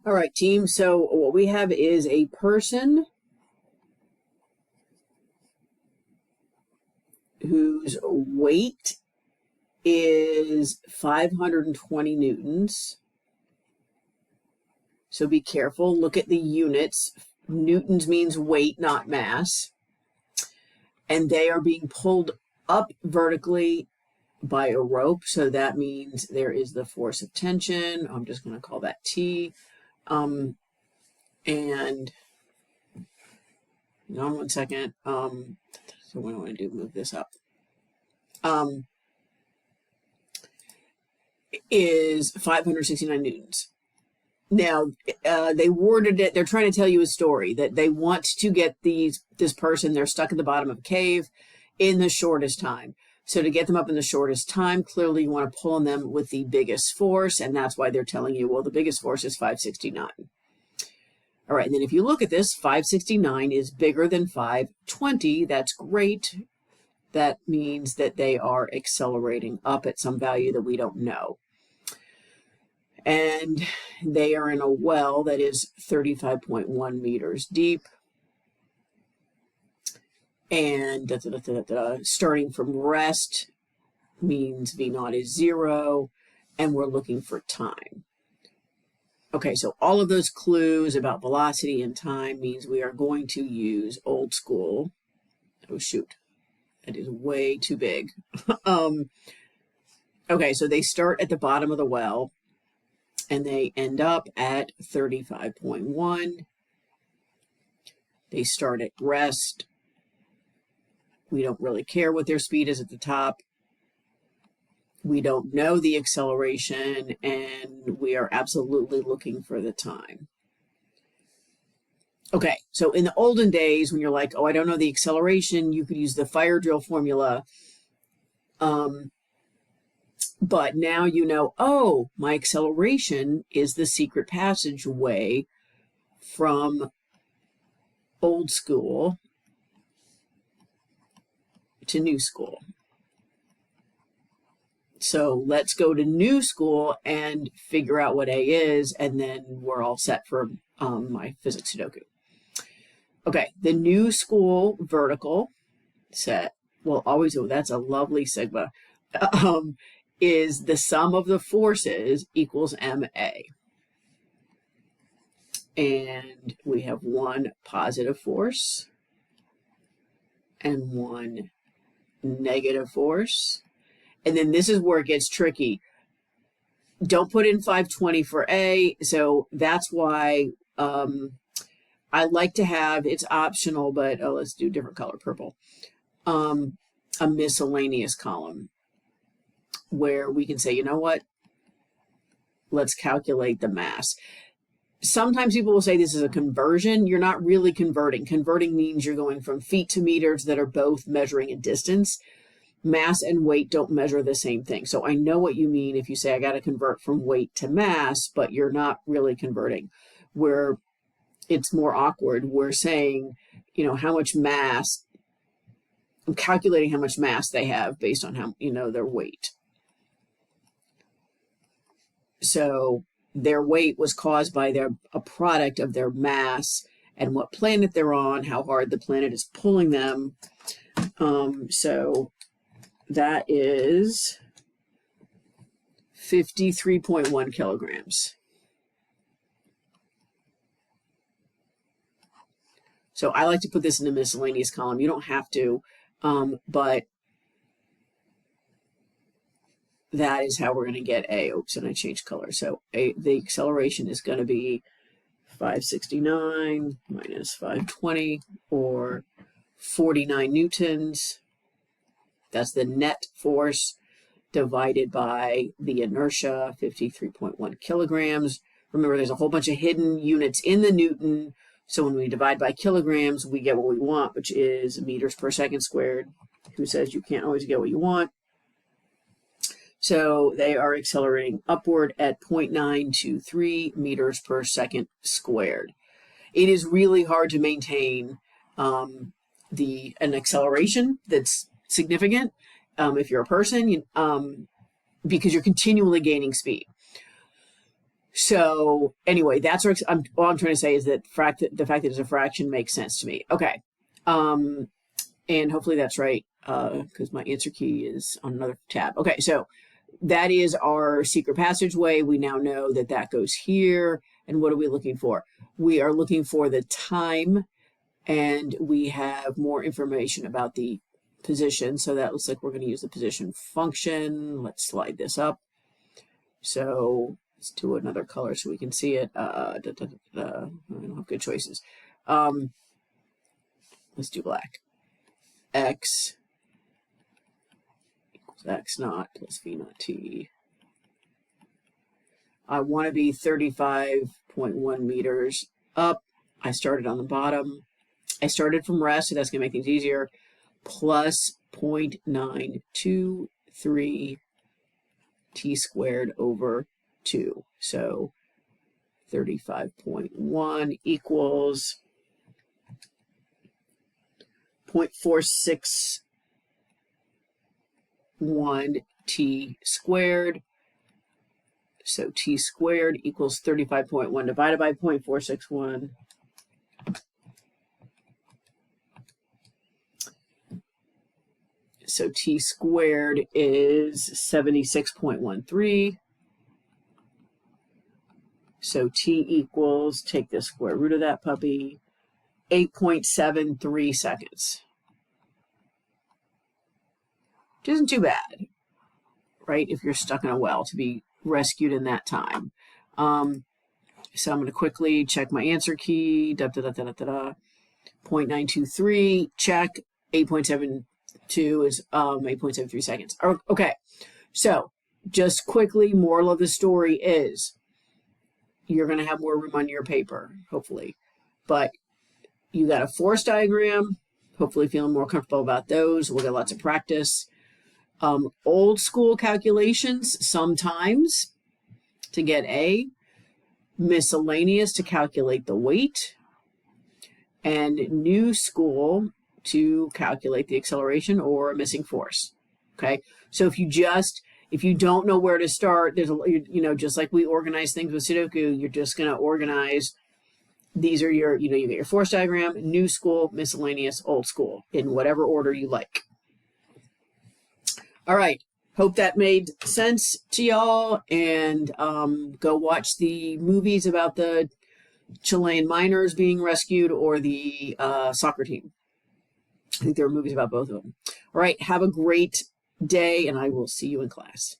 All right, team. So what we have is a person whose weight is 520 newtons. So be careful. Look at the units. Newtons means weight, not mass. And they are being pulled up vertically by a rope. So that means there is the force of tension. I'm just going to call that T. And hang on 1 second. So what do I want to do? Move this up. Is 569 newtons. Now, they worded it, they're trying to tell you a story that they want to get this person, they're stuck at the bottom of a cave in the shortest time. So to get them up in the shortest time, clearly you want to pull on them with the biggest force, and that's why they're telling you, well, the biggest force is 569. All right, and then if you look at this, 569 is bigger than 520. That's great. That means that they are accelerating up at some value that we don't know. And they are in a well that is 35.1 meters deep. And starting from rest means V naught is 0, and we're looking for time. Okay, so all of those clues about velocity and time means we are going to use old school. Oh, shoot. That is way too big. Okay, so they start at the bottom of the well, and they end up at 35.1. They start at rest. We don't really care what their speed is at the top. We don't know the acceleration, and we are absolutely looking for the time. Okay, so in the olden days, when you're like, oh, I don't know the acceleration, you could use the fire drill formula. But now you know, oh, my acceleration is the secret passageway from old school to new school. So let's go to new school and figure out what A is, and then we're all set for my physics Sudoku. Okay, the new school vertical set, well, always, oh, that's a lovely sigma, is the sum of the forces equals MA. And we have one positive force and one negative force. And then this is where it gets tricky. Don't put in 520 for A. So that's why I like to have, it's optional, but let's do different color, purple, a miscellaneous column where we can say, you know what, let's calculate the mass. Sometimes people will say this is a conversion. You're not really converting. Converting means you're going from feet to meters that are both measuring a distance. Mass and weight don't measure the same thing. So I know what you mean if you say I got to convert from weight to mass, but you're not really converting. Where it's more awkward, we're saying, you know, how much mass, I'm calculating how much mass they have based on how, you know, their weight. So their weight was caused by a product of their mass and what planet they're on, how hard the planet is pulling them. So that is 53.1 kilograms. So I like to put this in the miscellaneous column. You don't have to, but that is how we're going to get A. Oops, and I changed color. So the acceleration is going to be 569 minus 520, or 49 newtons. That's the net force divided by the inertia, 53.1 kilograms. Remember, there's a whole bunch of hidden units in the Newton. So when we divide by kilograms, we get what we want, which is meters per second squared. Who says you can't always get what you want? So they are accelerating upward at 0.923 meters per second squared. It is really hard to maintain an acceleration that's significant if you're a person, because you're continually gaining speed. So anyway, that's what all I'm trying to say is that the fact that it's a fraction makes sense to me. Okay. And hopefully that's right, because my answer key is on another tab. Okay, so that is our secret passageway. We now know that that goes here. And what are we looking for? We are looking for the time, and we have more information about the position. So that looks like we're going to use the position function. Let's slide this up. So let's do another color so we can see it. I don't have good choices. Let's do black. X equals X naught plus V naught T. I want to be 35.1 meters up. I started on the bottom. I started from rest, so that's going to make things easier. Plus 0.923 T squared over 2. So 35.1 equals 0.461 T squared. So T squared equals 35.1 divided by 0.461. So T squared is 76.13. So T equals, take the square root of that puppy, 8.73 seconds. Which isn't too bad, right? If you're stuck in a well to be rescued in that time. So I'm going to quickly check my answer key. 0.923, check. 8.72 is 8.73 seconds. Okay, so just quickly, moral of the story is you're going to have more room on your paper, hopefully. But you got a force diagram, hopefully feeling more comfortable about those. We'll get lots of practice. Old school calculations sometimes to get A, miscellaneous to calculate the weight, and new school to calculate the acceleration or missing force. Okay, so if you don't know where to start, there's just like we organize things with Sudoku, you're just going to organize. These are your, you get your force diagram, new school, miscellaneous, old school, in whatever order you like. All right. Hope that made sense to y'all. And go watch the movies about the Chilean miners being rescued or the soccer team. I think there are movies about both of them. All right. Have a great day, and I will see you in class.